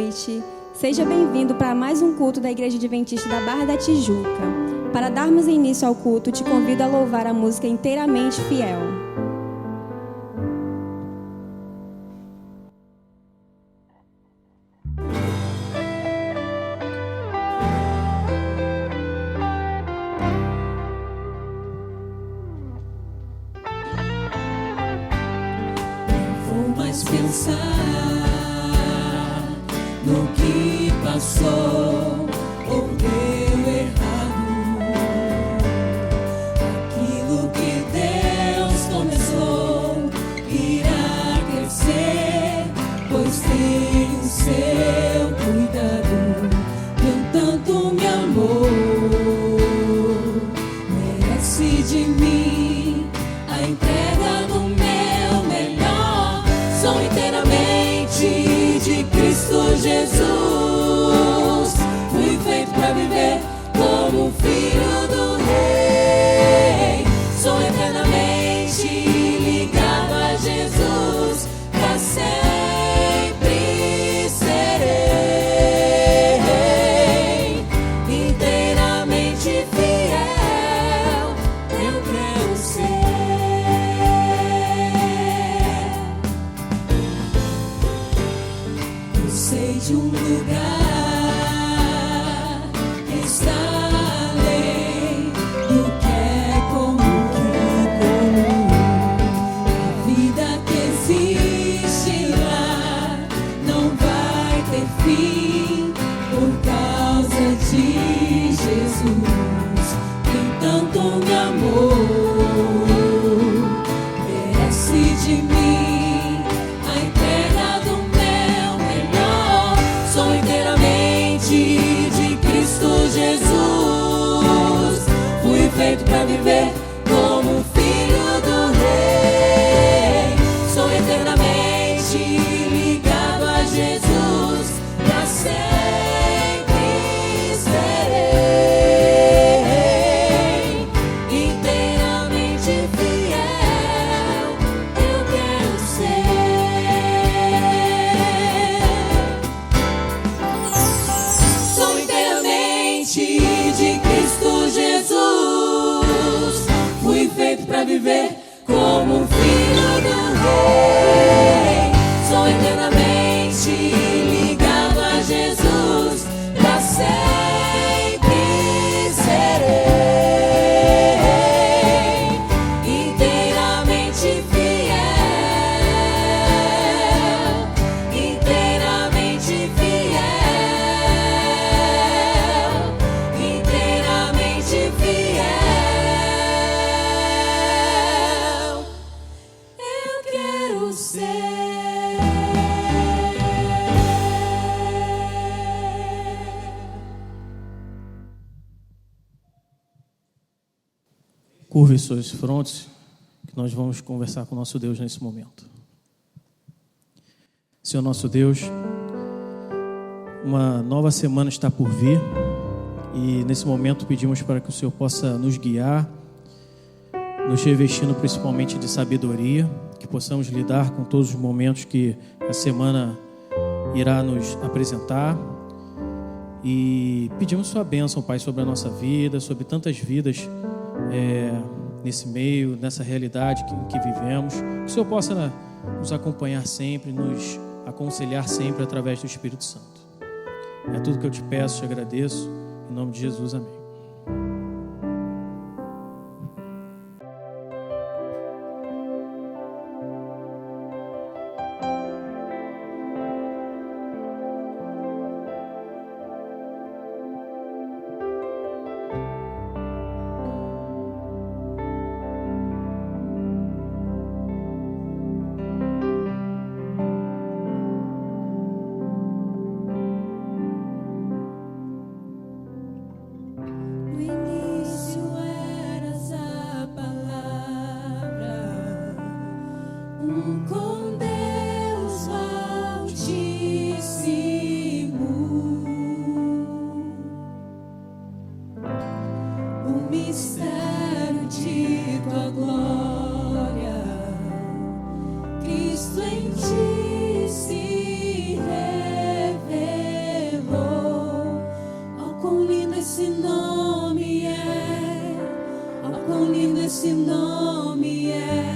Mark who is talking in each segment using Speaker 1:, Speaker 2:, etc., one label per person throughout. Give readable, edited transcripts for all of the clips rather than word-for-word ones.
Speaker 1: noite. Seja bem-vindo para mais um culto da Igreja Adventista da Barra da Tijuca. Para darmos início ao culto, te convido a louvar a música Inteiramente Fiel.
Speaker 2: Pensar no que passou ou deu errado, aquilo que Deus começou irá crescer, pois tem o seu cuidado. Quem tanto me amou merece de mim a entrega do meu melhor. Sou inteiramente de Cristo Jesus. Fui feito para viver como filho do Rei. Sou eternamente ligado a Jesus. Para sempre serei inteiramente fiel. Eu quero ser. Sei de um lugar que está além do que é comum. A vida que existe lá não vai ter fim por causa de Jesus. Quem tanto me amou merece de mim a entrega do meu melhor. Sou inteiramente de Cristo Jesus. Fui feito para viver como filho do Rei. Sou eternamente ligado a Jesus. Para sempre serei inteiramente fiel. Eu quero ser. Sou inteiramente de Cristo Jesus. Fui feito para viver como um filho do Rei. Sou eternamente ligado a Jesus. Para sempre serei inteiramente fiel. Inteiramente fiel. Inteiramente fiel. Eu quero ser.
Speaker 3: Curve suas frontes, que nós vamos conversar com o nosso Deus nesse momento. Senhor nosso Deus, uma nova semana está por vir e nesse momento pedimos para que o Senhor possa nos guiar, nos revestindo principalmente de sabedoria, que possamos lidar com todos os momentos que a semana irá nos apresentar. E pedimos sua bênção, Pai, sobre a nossa vida, sobre tantas vidas nesse meio, nessa realidade em que vivemos. Que o Senhor possa nos acompanhar sempre, nos aconselhar sempre através do Espírito Santo. É tudo que eu te peço, te agradeço. Em nome de Jesus, amém.
Speaker 2: No início eras a palavra, com Deus Altíssimo. O mistério de tua glória, Cristo em ti se revela. quão lindo esse nome é,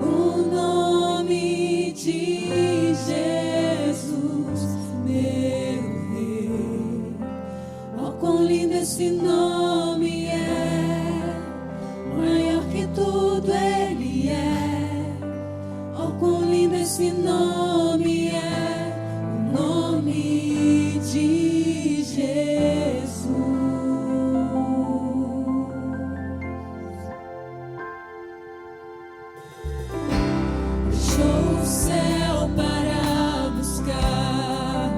Speaker 2: o nome de Jesus, meu Rei. Oh, quão lindo esse nome é, maior que tudo Ele é. Oh, quão lindo esse nome é, o nome de Jesus. Deixou o céu para buscar-nos,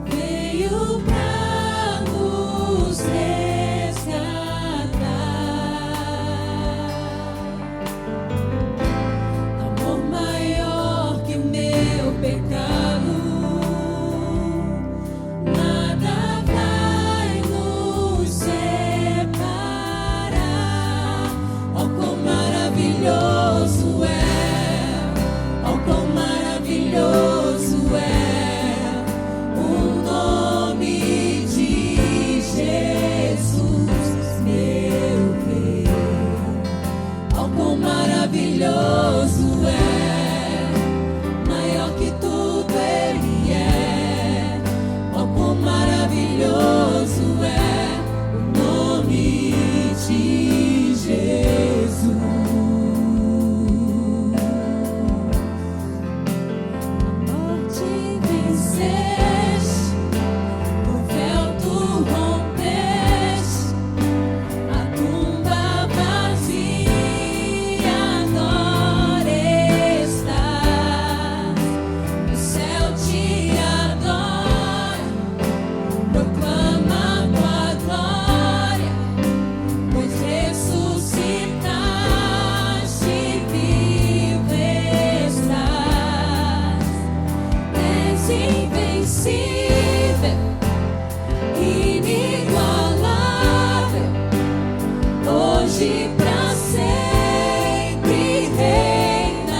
Speaker 2: veio pra nos resgatar. Amor maior que o meu pecado, nada vai nos separar. Oh, quão maravilhoso é, oh, quão maravilhoso é o nome de Jesus, meu Rei. Oh, quão maravilhoso é, maior que tudo Ele é. Oh, quão maravilhoso é o nome de Jesus. A morte venceste, o véu tu rompeste, a tumba vazia agora estás. O céu te adora, proclama a tua glória, pois ressuscitaste, vivo estás. És invencível, inigualável, hoje pra sempre reinarás.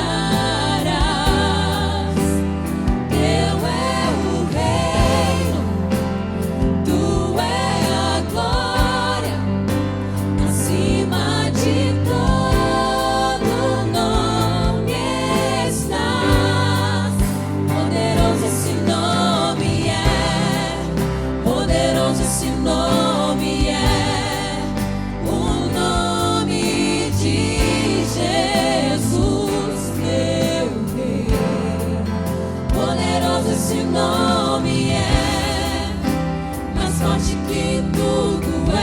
Speaker 2: Teu é o reino, tu é a glória, acima de todo nome estás. Poderoso esse nome é, poderoso esse nome é, o nome de Jesus, meu Rei. Poderoso esse nome é, mais forte que tudo é.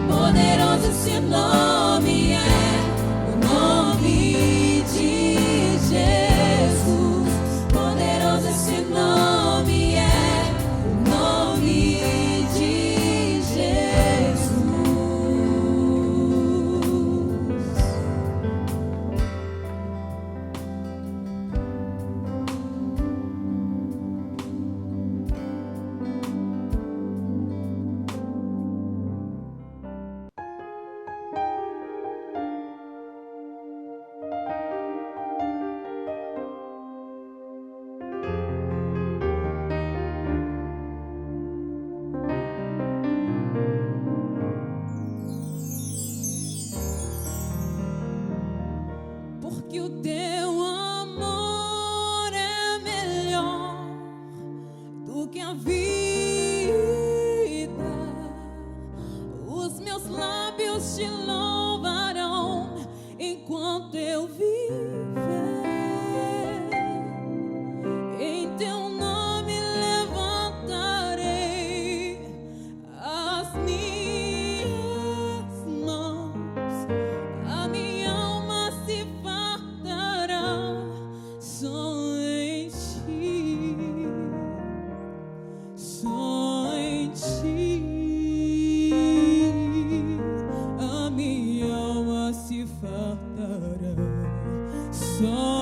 Speaker 2: Poderoso esse nome é, o nome de Jesus. Poderoso esse nome é, o nome de Jesus. Porque o teu amor é melhor do que a vida. Os meus lábios te louvarão enquanto eu viver. Em teu nome levantarei as minhas mãos. A minha alma se fartará só em ti, só em ti. A minha alma se fartará só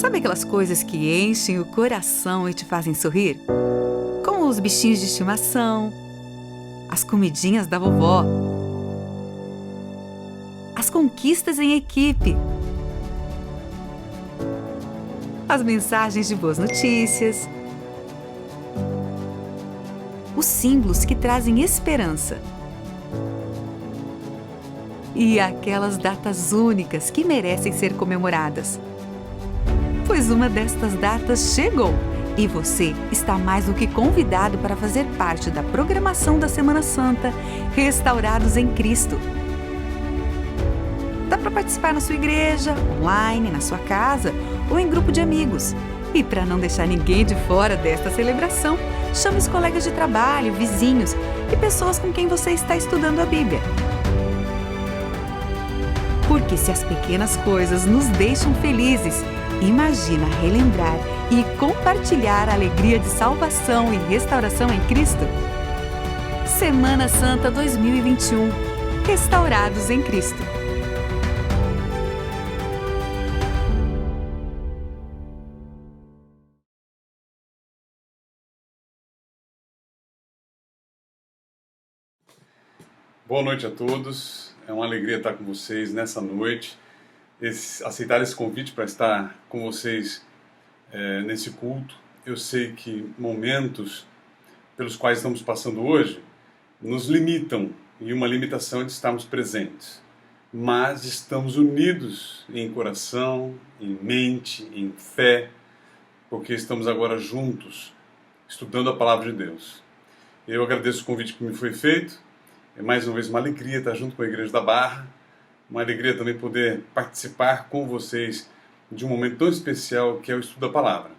Speaker 4: Sabe aquelas coisas que enchem o coração e te fazem sorrir? Como os bichinhos de estimação, as comidinhas da vovó, as conquistas em equipe, as mensagens de boas notícias, os símbolos que trazem esperança e aquelas datas únicas que merecem ser comemoradas. Pois uma destas datas chegou e você está mais do que convidado para fazer parte da programação da Semana Santa Restaurados em Cristo. Dá para participar na sua igreja, online, na sua casa ou em grupo de amigos. E para não deixar ninguém de fora desta celebração, chame os colegas de trabalho, vizinhos e pessoas com quem você está estudando a Bíblia. Porque se as pequenas coisas nos deixam felizes, imagina relembrar e compartilhar a alegria de salvação e restauração em Cristo. Semana Santa 2021. Restaurados em Cristo.
Speaker 5: Boa noite a todos, é uma alegria estar com vocês nessa noite, aceitar esse convite para estar com vocês nesse culto. Eu sei que momentos pelos quais estamos passando hoje nos limitam, e uma limitação é de estarmos presentes, mas estamos unidos em coração, em mente, em fé, porque estamos agora juntos, estudando a Palavra de Deus. Eu agradeço o convite que me foi feito. É mais uma vez uma alegria estar junto com a Igreja da Barra, uma alegria também poder participar com vocês de um momento tão especial que é o estudo da Palavra.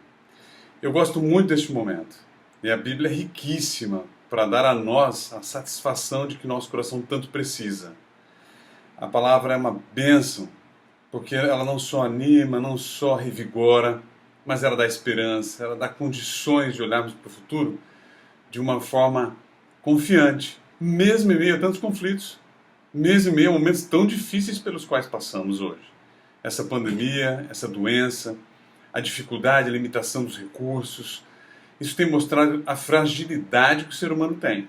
Speaker 5: Eu gosto muito deste momento, e a Bíblia é riquíssima para dar a nós a satisfação de que nosso coração tanto precisa. A Palavra é uma bênção, porque ela não só anima, não só revigora, mas ela dá esperança, ela dá condições de olharmos para o futuro de uma forma confiante, mesmo em meio a tantos conflitos, mesmo em meio a momentos tão difíceis pelos quais passamos hoje. Essa pandemia, essa doença, a dificuldade, a limitação dos recursos, isso tem mostrado a fragilidade que o ser humano tem.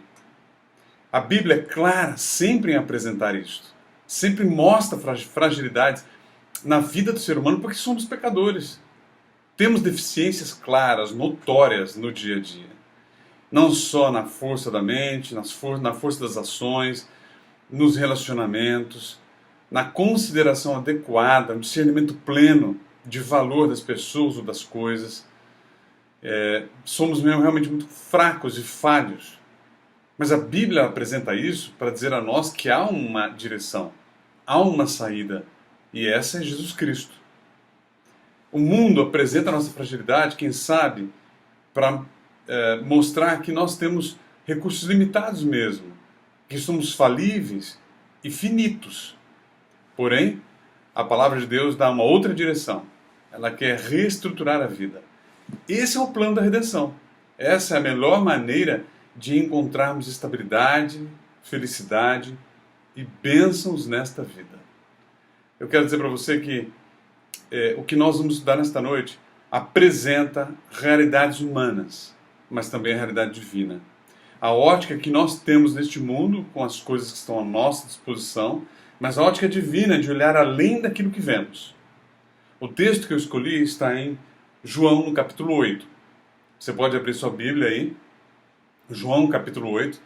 Speaker 5: A Bíblia é clara sempre em apresentar isto. Sempre mostra fragilidades na vida do ser humano porque somos pecadores. Temos deficiências claras, notórias no dia a dia. Não só na força da mente, na força das ações, nos relacionamentos, na consideração adequada, no discernimento pleno de valor das pessoas ou das coisas. Somos mesmo realmente muito fracos e falhos. Mas a Bíblia apresenta isso para dizer a nós que há uma direção, há uma saída, e essa é Jesus Cristo. O mundo apresenta a nossa fragilidade, quem sabe, para mostrar que nós temos recursos limitados mesmo, que somos falíveis e finitos. Porém, a palavra de Deus dá uma outra direção. Ela quer reestruturar a vida. Esse é o plano da redenção. Essa é a melhor maneira de encontrarmos estabilidade, felicidade e bênçãos nesta vida. Eu quero dizer para você que o que nós vamos estudar nesta noite apresenta realidades humanas, mas também a realidade divina. A ótica que nós temos neste mundo, com as coisas que estão à nossa disposição, mas a ótica divina de olhar além daquilo que vemos. O texto que eu escolhi está em João, no capítulo 8. Você pode abrir sua Bíblia aí, João, capítulo 8.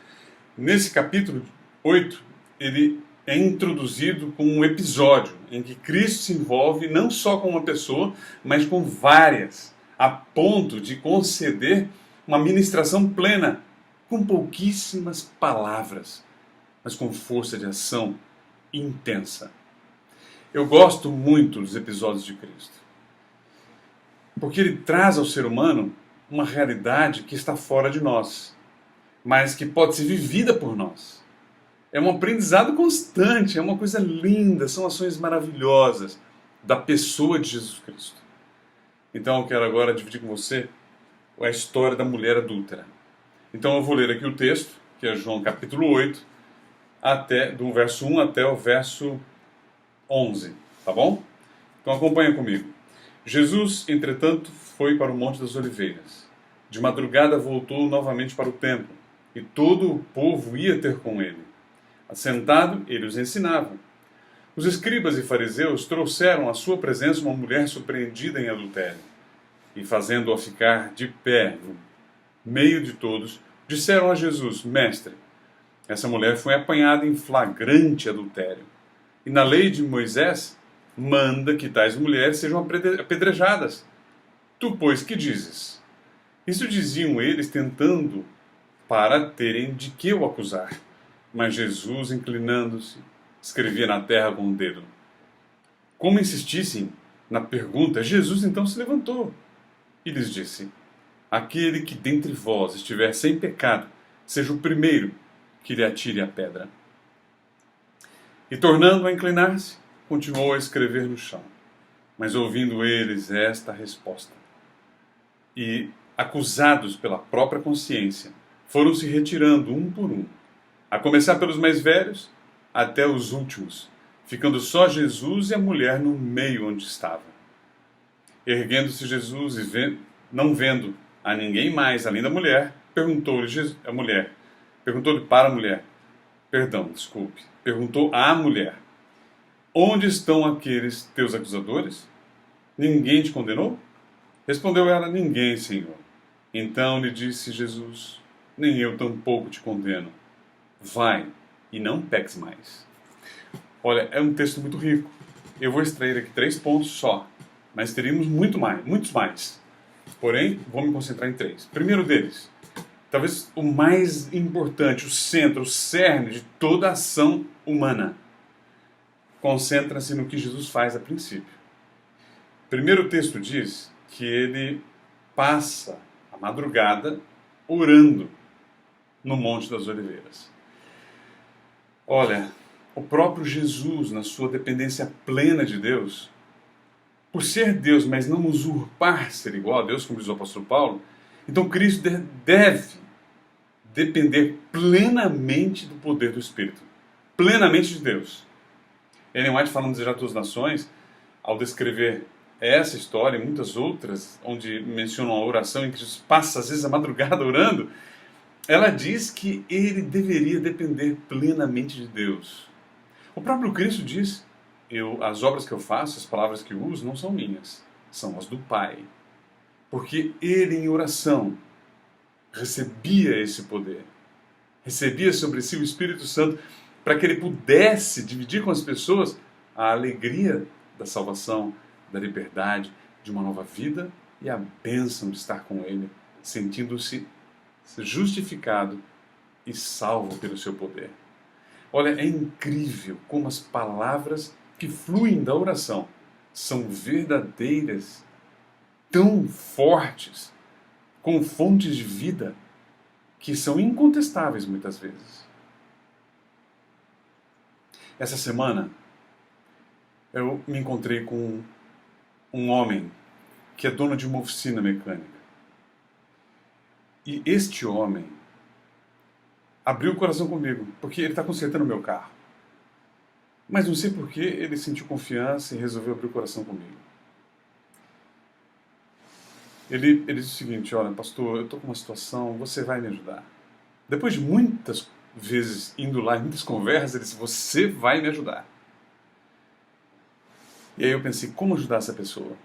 Speaker 5: Nesse capítulo 8, ele é introduzido com um episódio em que Cristo se envolve não só com uma pessoa, mas com várias, a ponto de conceder uma ministração plena, com pouquíssimas palavras, mas com força de ação intensa. Eu gosto muito dos episódios de Cristo, porque ele traz ao ser humano uma realidade que está fora de nós, mas que pode ser vivida por nós. É um aprendizado constante, é uma coisa linda, são ações maravilhosas da pessoa de Jesus Cristo. Então eu quero agora dividir com você a história da mulher adúltera. Então eu vou ler aqui o texto, que é João capítulo 8, do verso 1 até o verso 11, tá bom? Então acompanha comigo. Jesus, entretanto, foi para o Monte das Oliveiras. De madrugada voltou novamente para o templo, e todo o povo ia ter com ele. Assentado, ele os ensinava. Os escribas e fariseus trouxeram à sua presença uma mulher surpreendida em adultério. E, fazendo-a ficar de pé no meio de todos, disseram a Jesus: Mestre, essa mulher foi apanhada em flagrante adultério. E na lei de Moisés, manda que tais mulheres sejam apedrejadas. Tu, pois, que dizes? Isso diziam eles, tentando para terem de que o acusar. Mas Jesus, inclinando-se, escrevia na terra com o dedo. Como insistissem na pergunta, Jesus então se levantou e lhes disse: Aquele que dentre vós estiver sem pecado, seja o primeiro que lhe atire a pedra. E tornando a inclinar-se, continuou a escrever no chão. Mas ouvindo eles esta resposta, e acusados pela própria consciência, foram se retirando um por um, a começar pelos mais velhos até os últimos, ficando só Jesus e a mulher no meio onde estava. Erguendo-se Jesus e não vendo a ninguém mais além da mulher, perguntou-lhe à mulher: Onde estão aqueles teus acusadores? Ninguém te condenou? Respondeu ela: Ninguém, Senhor. Então lhe disse Jesus: Nem eu tampouco te condeno. Vai e não peques mais. Olha, é um texto muito rico. Eu vou extrair aqui 3 pontos só, mas teríamos muitos mais. Porém, vou me concentrar em 3. Primeiro deles, talvez o mais importante, o centro, o cerne de toda a ação humana, concentra-se no que Jesus faz a princípio. Primeiro, o texto diz que ele passa a madrugada orando no Monte das Oliveiras. Olha, o próprio Jesus, na sua dependência plena de Deus, por ser Deus, mas não usurpar ser igual a Deus, como diz o apóstolo Paulo, então Cristo deve depender plenamente do poder do Espírito, plenamente de Deus. Ellen White, falando de Desejar a Todas as Nações, ao descrever essa história e muitas outras, onde mencionam a oração em que Jesus passa às vezes a madrugada orando, ela diz que ele deveria depender plenamente de Deus. O próprio Cristo diz: as obras que eu faço, as palavras que eu uso, não são minhas, são as do Pai. Porque ele, em oração, recebia esse poder, recebia sobre si o Espírito Santo, para que ele pudesse dividir com as pessoas a alegria da salvação, da liberdade, de uma nova vida e a bênção de estar com ele, sentindo-se justificado e salvo pelo seu poder. Olha, é incrível como as palavras que fluem da oração são verdadeiras, tão fortes, com fontes de vida, que são incontestáveis muitas vezes. Essa semana, eu me encontrei com um homem que é dono de uma oficina mecânica. E este homem abriu o coração comigo, porque ele está consertando o meu carro. Mas não sei por que ele sentiu confiança e resolveu abrir o coração comigo. Ele disse o seguinte: olha, pastor, eu estou com uma situação, você vai me ajudar. Depois de muitas vezes indo lá, muitas conversas, ele disse: você vai me ajudar. E aí eu pensei, como ajudar essa pessoa?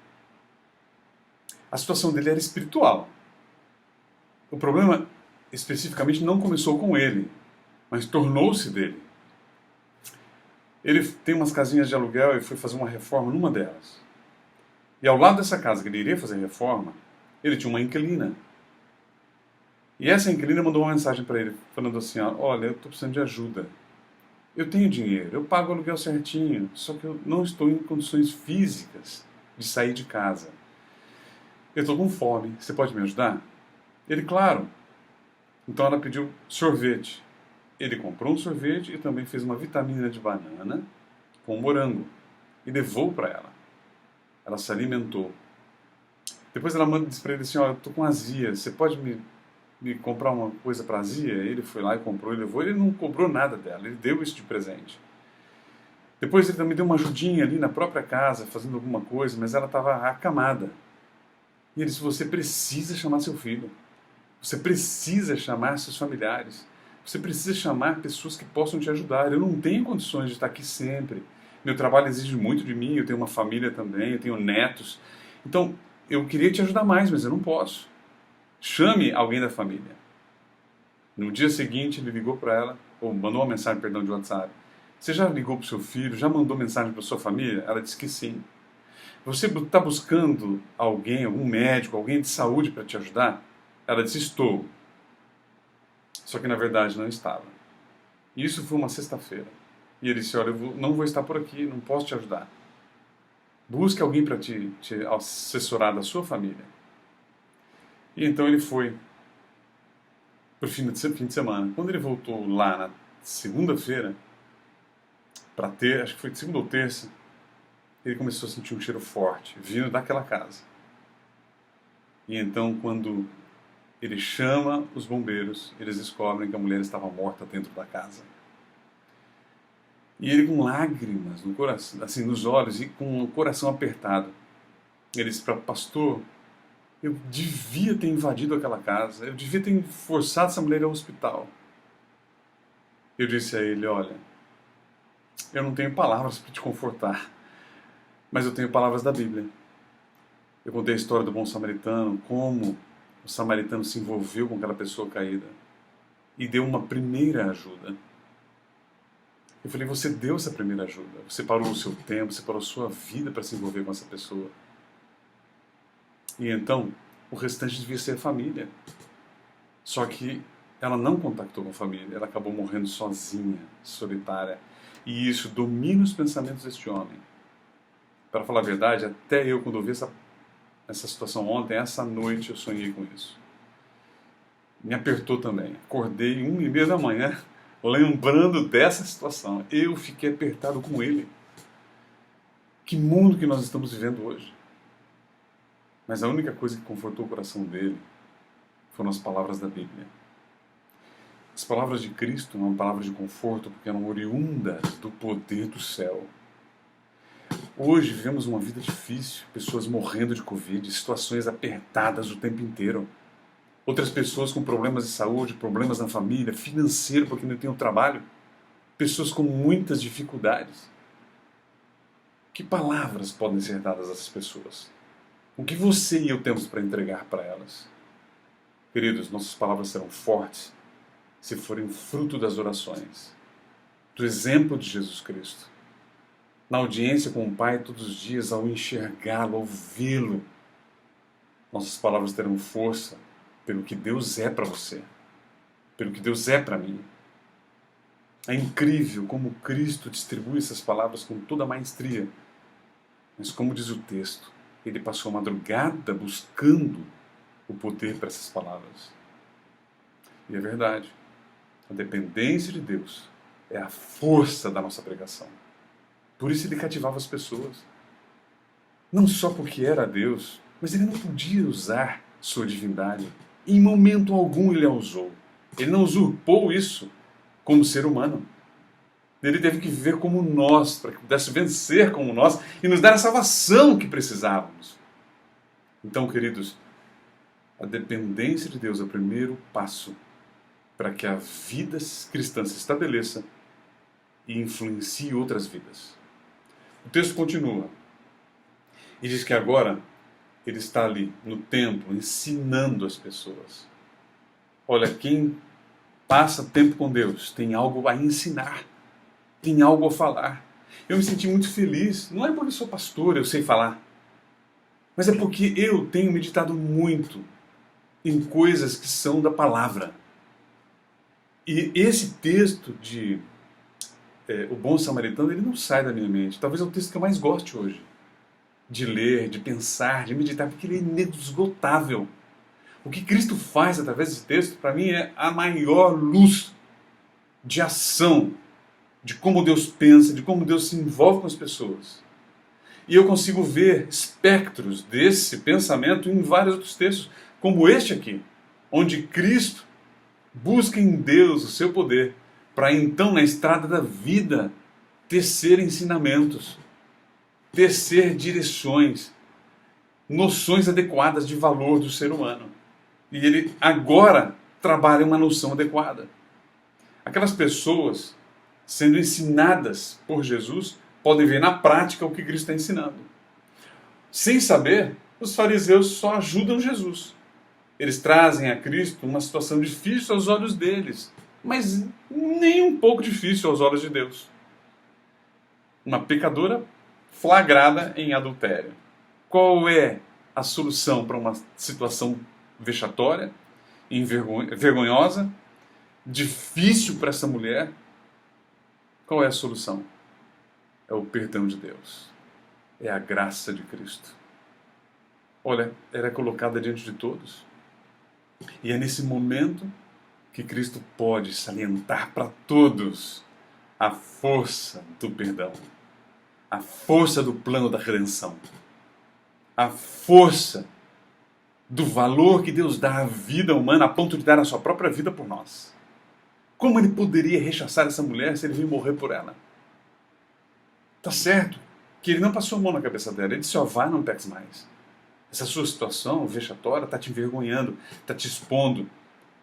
Speaker 5: A situação dele era espiritual. O problema, especificamente, não começou com ele, mas tornou-se dele. Ele tem umas casinhas de aluguel e foi fazer uma reforma numa delas. E ao lado dessa casa que ele iria fazer reforma, ele tinha uma inquilina. E essa inquilina mandou uma mensagem para ele, falando assim: olha, eu estou precisando de ajuda. Eu tenho dinheiro, eu pago o aluguel certinho, só que eu não estou em condições físicas de sair de casa. Eu estou com fome, você pode me ajudar? Ele, claro. Então ela pediu sorvete. Ele comprou um sorvete e também fez uma vitamina de banana com morango e levou para ela. Ela se alimentou. Depois ela disse para ele assim: eu estou com azia, você pode me comprar uma coisa para azia? Ele foi lá e comprou e levou. Ele não cobrou nada dela, ele deu isso de presente. Depois ele também deu uma ajudinha ali na própria casa, fazendo alguma coisa, mas ela estava acamada. E ele disse, você precisa chamar seu filho. Você precisa chamar seus familiares. Você precisa chamar pessoas que possam te ajudar. Eu não tenho condições de estar aqui sempre. Meu trabalho exige muito de mim, eu tenho uma família também, eu tenho netos. Então, eu queria te ajudar mais, mas eu não posso. Chame alguém da família. No dia seguinte, ele ligou para ela, ou mandou uma mensagem, perdão, de WhatsApp. Você já ligou para o seu filho? Já mandou mensagem para sua família? Ela disse que sim. Você está buscando alguém, algum médico, alguém de saúde para te ajudar? Ela disse, estou. Só que na verdade não estava. E isso foi uma sexta-feira. E ele disse, olha, eu não vou estar por aqui, não posso te ajudar. Busque alguém para te assessorar da sua família. E então ele foi para o fim de semana. Quando ele voltou lá na segunda-feira, acho que foi de segunda ou terça, ele começou a sentir um cheiro forte, vindo daquela casa. E então, quando ele chama os bombeiros, eles descobrem que a mulher estava morta dentro da casa. E ele, com lágrimas no coração, assim, nos olhos e com o coração apertado, ele disse para o pastor, eu devia ter invadido aquela casa, eu devia ter forçado essa mulher ao hospital. Eu disse a ele, olha, eu não tenho palavras para te confortar, mas eu tenho palavras da Bíblia. Eu contei a história do bom samaritano, como o samaritano se envolveu com aquela pessoa caída e deu uma primeira ajuda. Eu falei, você deu essa primeira ajuda, você parou o seu tempo, você parou a sua vida para se envolver com essa pessoa. E então, o restante devia ser a família. Só que ela não contactou com a família, ela acabou morrendo sozinha, solitária. E isso domina os pensamentos deste homem. Para falar a verdade, até eu, quando eu vi essa situação ontem, essa noite, eu sonhei com isso. Me apertou também. Acordei 1h30 da manhã, lembrando dessa situação. Eu fiquei apertado com ele. Que mundo que nós estamos vivendo hoje. Mas a única coisa que confortou o coração dele foram as palavras da Bíblia. As palavras de Cristo não são palavras de conforto, porque eram oriundas do poder do céu. Hoje vivemos uma vida difícil, pessoas morrendo de Covid, situações apertadas o tempo inteiro. Outras pessoas com problemas de saúde, problemas na família, financeiro porque não tem trabalho. Pessoas com muitas dificuldades. Que palavras podem ser dadas a essas pessoas? O que você e eu temos para entregar para elas? Queridos, nossas palavras serão fortes se forem fruto das orações, do exemplo de Jesus Cristo. Na audiência com o Pai todos os dias, ao enxergá-lo, ao vê-lo, nossas palavras terão força pelo que Deus é para você, pelo que Deus é para mim. É incrível como Cristo distribui essas palavras com toda a maestria. Mas como diz o texto, ele passou a madrugada buscando o poder para essas palavras. E é verdade, a dependência de Deus é a força da nossa pregação. Por isso ele cativava as pessoas. Não só porque era Deus, mas ele não podia usar sua divindade. Em momento algum ele a usou. Ele não usurpou isso como ser humano. Ele teve que viver como nós, para que pudesse vencer como nós e nos dar a salvação que precisávamos. Então, queridos, a dependência de Deus é o primeiro passo para que a vida cristã se estabeleça e influencie outras vidas. O texto continua e diz que agora ele está ali no templo ensinando as pessoas. Olha, quem passa tempo com Deus tem algo a ensinar, tem algo a falar. Eu me senti muito feliz, não é porque eu sou pastor, eu sei falar, mas é porque eu tenho meditado muito em coisas que são da palavra. E esse texto de O Bom Samaritano, ele não sai da minha mente. Talvez é o texto que eu mais goste hoje. De ler, de pensar, de meditar, porque ele é inesgotável. O que Cristo faz através desse texto, para mim, é a maior luz de ação, de como Deus pensa, de como Deus se envolve com as pessoas. E eu consigo ver espectros desse pensamento em vários outros textos, como este aqui, onde Cristo busca em Deus o seu poder, para então, na estrada da vida, tecer ensinamentos, tecer direções, noções adequadas de valor do ser humano. E ele agora trabalha uma noção adequada. Aquelas pessoas sendo ensinadas por Jesus podem ver na prática o que Cristo está ensinando. Sem saber, os fariseus só ajudam Jesus. Eles trazem a Cristo uma situação difícil aos olhos deles, mas nem um pouco difícil aos olhos de Deus. Uma pecadora flagrada em adultério. Qual é a solução para uma situação vexatória, vergonhosa, difícil para essa mulher? Qual é a solução? É o perdão de Deus. É a graça de Cristo. Olha, ela é colocada diante de todos. E é nesse momento que Cristo pode salientar para todos a força do perdão, a força do plano da redenção, a força do valor que Deus dá à vida humana a ponto de dar a sua própria vida por nós. Como ele poderia rechaçar essa mulher se ele veio morrer por ela? Tá certo que ele não passou a mão na cabeça dela, ele disse, ó, vai, não peques mais. Essa sua situação vexatória está te envergonhando, está te expondo,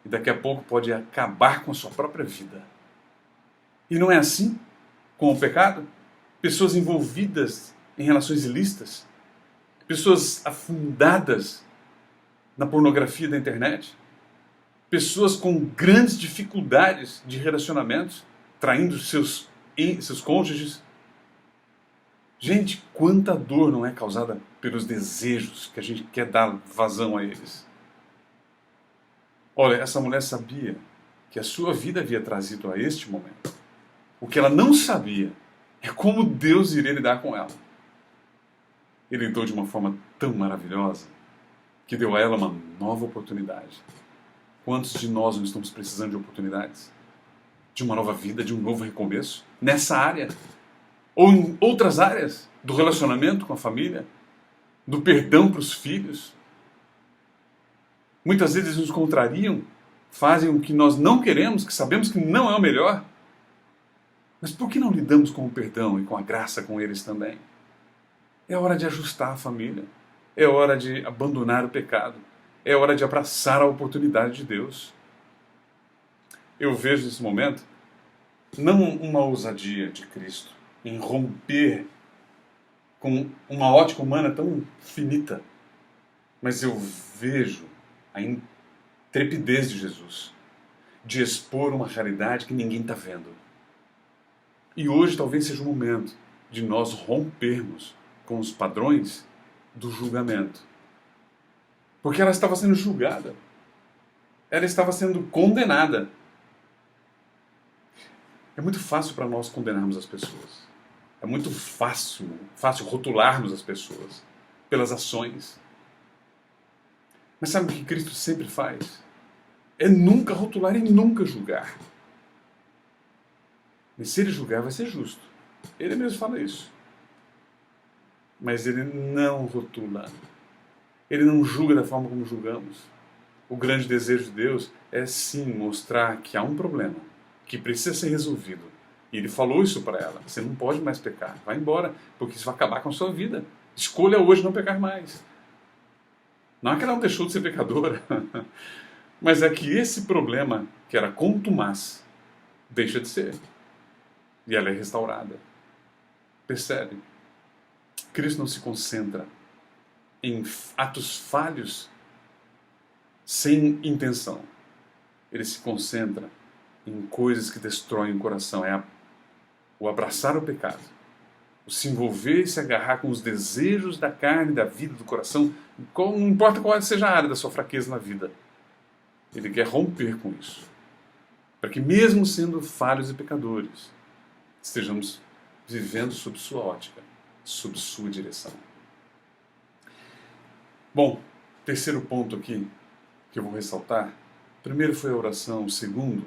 Speaker 5: e daqui a pouco pode acabar com a sua própria vida. E não é assim com o pecado? Pessoas envolvidas em relações ilícitas, pessoas afundadas na pornografia da internet, pessoas com grandes dificuldades de relacionamentos, traindo seus cônjuges. Gente, quanta dor não é causada pelos desejos que a gente quer dar vazão a eles. Olha, essa mulher sabia que a sua vida havia trazido a este momento. O que ela não sabia é como Deus iria lidar com ela. Ele lidou de uma forma tão maravilhosa que deu a ela uma nova oportunidade. Quantos de nós não estamos precisando de oportunidades? De uma nova vida, de um novo recomeço? Nessa área? Ou em outras áreas? Do relacionamento com a família? Do perdão para os filhos? Muitas vezes nos contrariam, fazem o que nós não queremos, que sabemos que não é o melhor. Mas por que não lidamos com o perdão e com a graça com eles também? É hora de ajustar a família. É hora de abandonar o pecado. É hora de abraçar a oportunidade de Deus. Eu vejo nesse momento não uma ousadia de Cristo em romper com uma ótica humana tão finita, mas eu vejo a intrepidez de Jesus de expor uma realidade que ninguém está vendo. E hoje talvez seja o momento de nós rompermos com os padrões do julgamento. Porque ela estava sendo julgada. Ela estava sendo condenada. É muito fácil para nós condenarmos as pessoas. É muito fácil rotularmos as pessoas pelas ações. Mas sabe o que Cristo sempre faz? É nunca rotular e nunca julgar. E se ele julgar, vai ser justo. Ele mesmo fala isso. Mas ele não rotula. Ele não julga da forma como julgamos. O grande desejo de Deus é sim mostrar que há um problema, que precisa ser resolvido. E ele falou isso para ela. Você não pode mais pecar. Vai embora, porque isso vai acabar com a sua vida. Escolha hoje não pecar mais. Não é que ela não deixou de ser pecadora, mas é que esse problema, que era contumaz, deixa de ser. E ela é restaurada. Percebe? Cristo não se concentra em atos falhos sem intenção. Ele se concentra em coisas que destroem o coração. É o abraçar o pecado, o se envolver e se agarrar com os desejos da carne, da vida, do coração, não importa qual seja a área da sua fraqueza na vida. Ele quer romper com isso. Para que mesmo sendo falhos e pecadores, estejamos vivendo sob sua ótica, sob sua direção. Bom, terceiro ponto aqui que eu vou ressaltar. Primeiro foi a oração, o segundo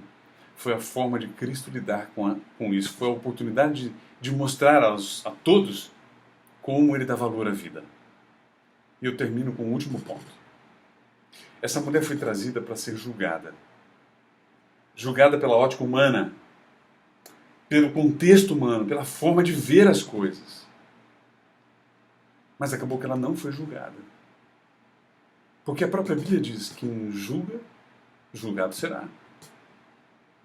Speaker 5: foi a forma de Cristo lidar com isso. Foi a oportunidade de mostrar a todos como ele dá valor à vida. E eu termino com o último ponto. Essa mulher foi trazida para ser julgada. Julgada pela ótica humana. pelo contexto humano, pela forma de ver as coisas. Mas acabou que ela não foi julgada. Porque a própria Bíblia diz que quem julga, julgado será.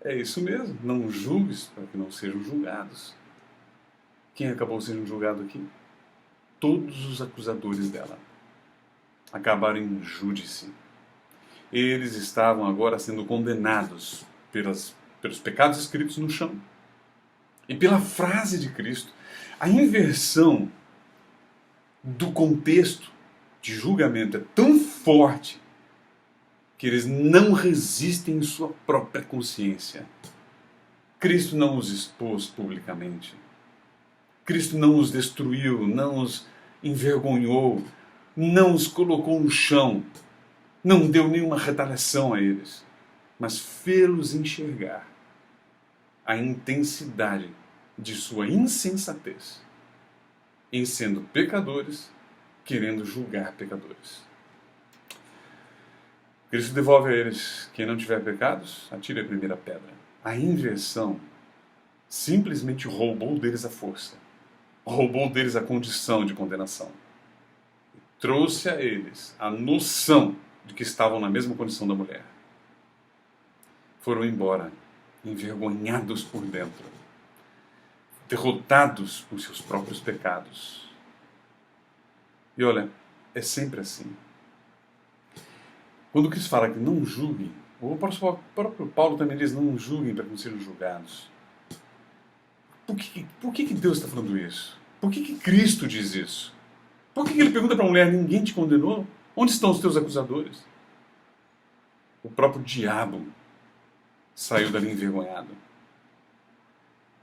Speaker 5: É isso mesmo, não julgues para que não sejam julgados. Quem acabou sendo julgado aqui? Todos os acusadores dela acabaram em júdice. Eles estavam agora sendo condenados pelos pecados escritos no chão. E pela frase de Cristo, a inversão do contexto de julgamento é tão forte que eles não resistem em sua própria consciência. Cristo não os expôs publicamente. Cristo não os destruiu, não os envergonhou, não os colocou no chão, não deu nenhuma retaliação a eles, mas fê-los enxergar a intensidade de sua insensatez em sendo pecadores, querendo julgar pecadores. Cristo devolve a eles: quem não tiver pecados, atire a primeira pedra. A inversão simplesmente roubou deles a força, roubou deles a condição de condenação. Trouxe a eles a noção de que estavam na mesma condição da mulher. Foram embora, envergonhados por dentro, derrotados por seus próprios pecados. E olha, é sempre assim. Quando Cristo fala que não julguem, o próprio Paulo também diz: não julguem para que não sejam julgados. Por que Deus está falando isso? Por que Cristo diz isso? Por que ele pergunta para a mulher: ninguém te condenou? Onde estão os teus acusadores? O próprio diabo saiu dali envergonhado.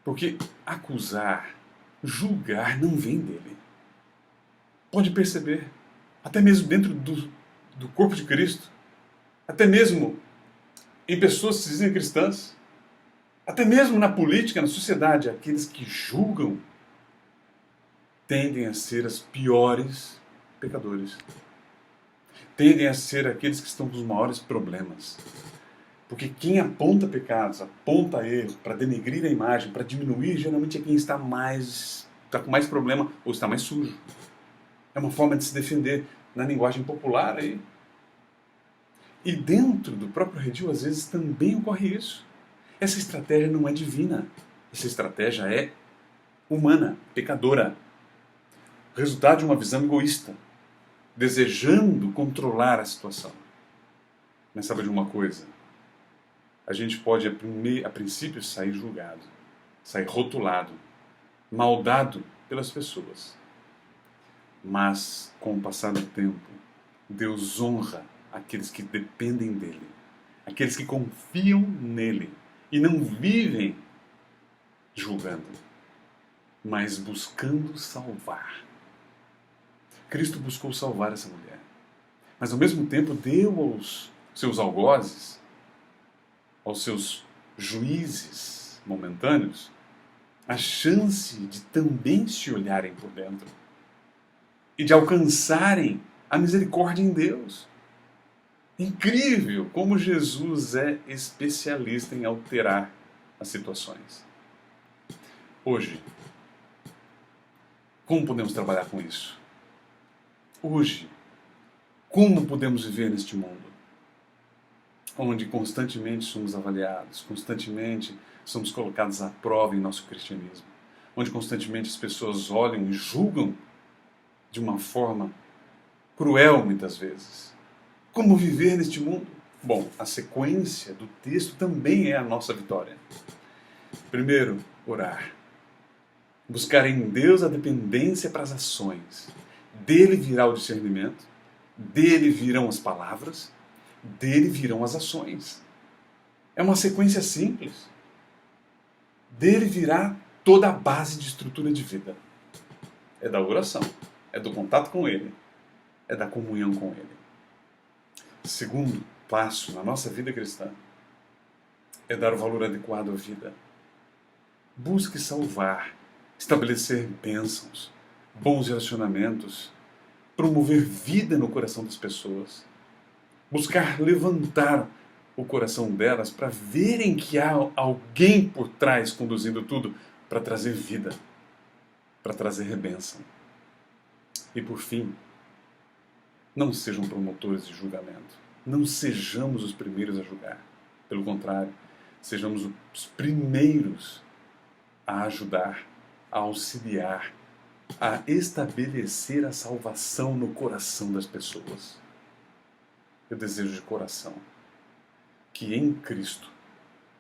Speaker 5: Porque acusar, julgar não vem dele. Pode perceber, até mesmo dentro do corpo de Cristo, até mesmo em pessoas que se dizem cristãs, até mesmo na política, na sociedade, aqueles que julgam tendem a ser os piores pecadores. Tendem a ser aqueles que estão com os maiores problemas. Porque quem aponta pecados, aponta erro para denegrir a imagem, para diminuir, geralmente é quem está com mais problema ou está mais sujo. É uma forma de se defender na linguagem popular aí. E dentro do próprio redil, às vezes, também ocorre isso. Essa estratégia não é divina. Essa estratégia é humana, pecadora. Resultado de uma visão egoísta, desejando controlar a situação. Mas sabe de uma coisa? A gente pode, a princípio, sair julgado, sair rotulado, maldado pelas pessoas. Mas, com o passar do tempo, Deus honra aqueles que dependem dele, aqueles que confiam nele e não vivem julgando, mas buscando salvar. Cristo buscou salvar essa mulher, mas ao mesmo tempo deu aos seus algozes, aos seus juízes momentâneos, a chance de também se olharem por dentro e de alcançarem a misericórdia em Deus. Incrível como Jesus é especialista em alterar as situações. Hoje, como podemos trabalhar com isso? Hoje, como podemos viver neste mundo onde constantemente somos avaliados, constantemente somos colocados à prova em nosso cristianismo, onde constantemente as pessoas olham e julgam de uma forma cruel muitas vezes? Como viver neste mundo? Bom, a sequência do texto também é a nossa vitória. Primeiro, orar. Buscar em Deus a dependência para as ações. Dele virá o discernimento, dele virão as palavras, dele virão as ações. É uma sequência simples. Dele virá toda a base de estrutura de vida. É da oração, é do contato com ele, é da comunhão com ele. Segundo passo na nossa vida cristã é dar o valor adequado à vida. Busque salvar, estabelecer bênçãos, bons relacionamentos, promover vida no coração das pessoas. Buscar levantar o coração delas para verem que há alguém por trás conduzindo tudo para trazer vida, para trazer bênção. E por fim, não sejam promotores de julgamento. Não sejamos os primeiros a julgar. Pelo contrário, sejamos os primeiros a ajudar, a auxiliar, a estabelecer a salvação no coração das pessoas. Eu desejo de coração que em Cristo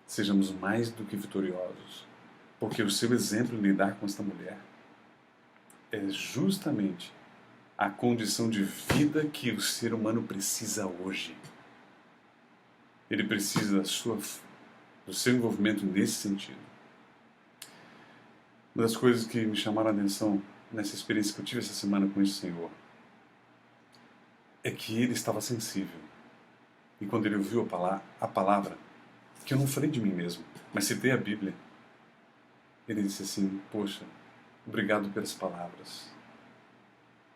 Speaker 5: sejamos mais do que vitoriosos, porque o seu exemplo em lidar com esta mulher é justamente a condição de vida que o ser humano precisa hoje. Ele precisa do seu envolvimento nesse sentido. Uma das coisas que me chamaram a atenção nessa experiência que eu tive essa semana com esse Senhor é que ele estava sensível. E quando ele ouviu a palavra, que eu não falei de mim mesmo, mas citei a Bíblia, ele disse assim: poxa, obrigado pelas palavras.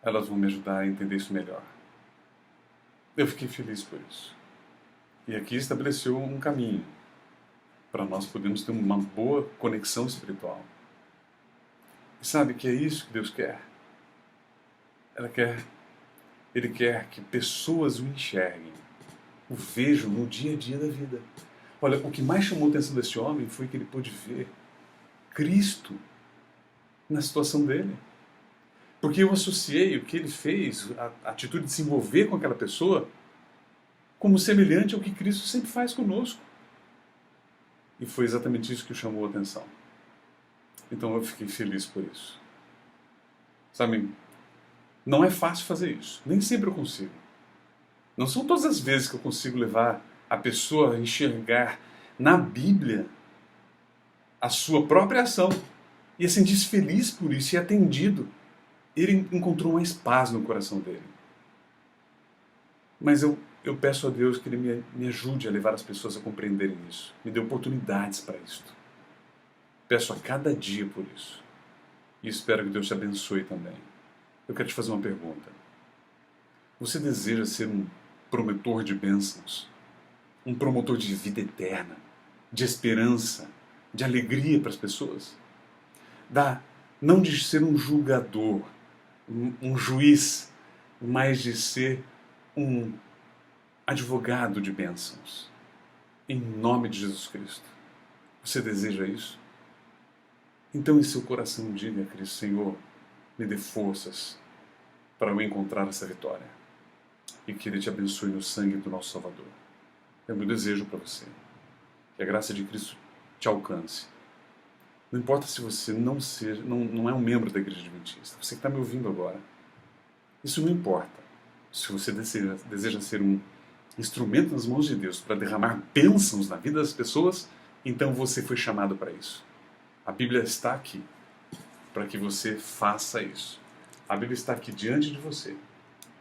Speaker 5: Elas vão me ajudar a entender isso melhor. Eu fiquei feliz por isso. E aqui estabeleceu um caminho para nós podermos ter uma boa conexão espiritual. E sabe que é isso que Deus quer? Ele quer que pessoas o enxerguem, o vejam no dia a dia da vida. Olha, o que mais chamou a atenção desse homem foi que ele pôde ver Cristo na situação dele. Porque eu associei o que ele fez, a atitude de se envolver com aquela pessoa, como semelhante ao que Cristo sempre faz conosco. E foi exatamente isso que o chamou a atenção. Então eu fiquei feliz por isso. Sabe, não é fácil fazer isso. Nem sempre eu consigo. Não são todas as vezes que eu consigo levar a pessoa a enxergar na Bíblia a sua própria ação e a sentir-se feliz por isso e atendido. Ele encontrou mais paz no coração dele. Mas eu peço a Deus que Ele me ajude a levar as pessoas a compreenderem isso. Me dê oportunidades para isso. Peço a cada dia por isso. E espero que Deus te abençoe também. Eu quero te fazer uma pergunta. Você deseja ser um promotor de bênçãos? Um promotor de vida eterna? De esperança? De alegria para as pessoas? Não de ser um julgador, um juiz, mas de ser um advogado de bênçãos. Em nome de Jesus Cristo. Você deseja isso? Então em seu coração diga a Cristo: Senhor, me dê forças para eu encontrar essa vitória. E que Ele te abençoe no sangue do nosso Salvador. É o meu desejo para você. Que a graça de Cristo te alcance. Não importa se você não é um membro da Igreja Adventista. Você que está me ouvindo agora. Isso não importa. Se você deseja ser um instrumento nas mãos de Deus para derramar bênçãos na vida das pessoas, então você foi chamado para isso. A Bíblia está aqui para que você faça isso. A Bíblia está aqui diante de você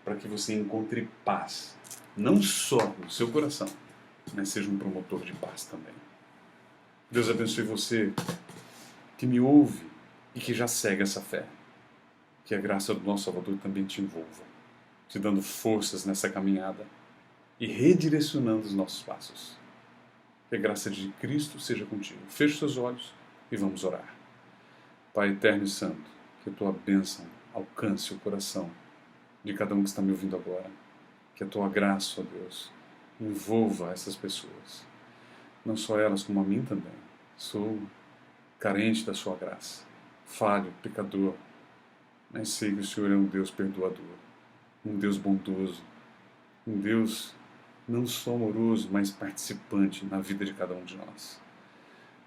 Speaker 5: para que você encontre paz, não só no seu coração, mas seja um promotor de paz também. Deus abençoe você que me ouve e que já segue essa fé. Que a graça do nosso Salvador também te envolva, te dando forças nessa caminhada e redirecionando os nossos passos. Que a graça de Cristo seja contigo. Feche seus olhos e vamos orar. Pai eterno e santo, que a tua bênção alcance o coração de cada um que está me ouvindo agora. Que a tua graça, ó Deus, envolva essas pessoas. Não só elas, como a mim também. Sou carente da sua graça, falho, pecador, mas sei que o Senhor é um Deus perdoador, um Deus bondoso, um Deus não só amoroso, mas participante na vida de cada um de nós.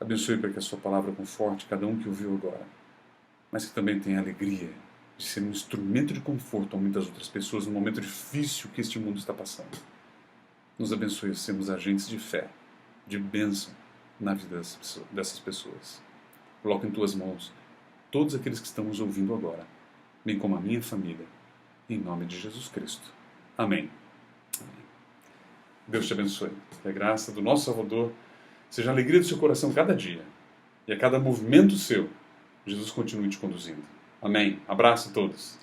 Speaker 5: Abençoe para que a sua palavra conforte cada um que ouviu agora, mas que também tenha a alegria de ser um instrumento de conforto a muitas outras pessoas no momento difícil que este mundo está passando. Nos abençoe a sermos agentes de fé, de bênção na vida dessas pessoas. Coloco em tuas mãos todos aqueles que estão nos ouvindo agora, bem como a minha família, em nome de Jesus Cristo. Amém. Amém. Deus te abençoe. Que a graça do nosso Salvador seja a alegria do seu coração cada dia. E a cada movimento seu, Jesus continue te conduzindo. Amém. Abraço a todos.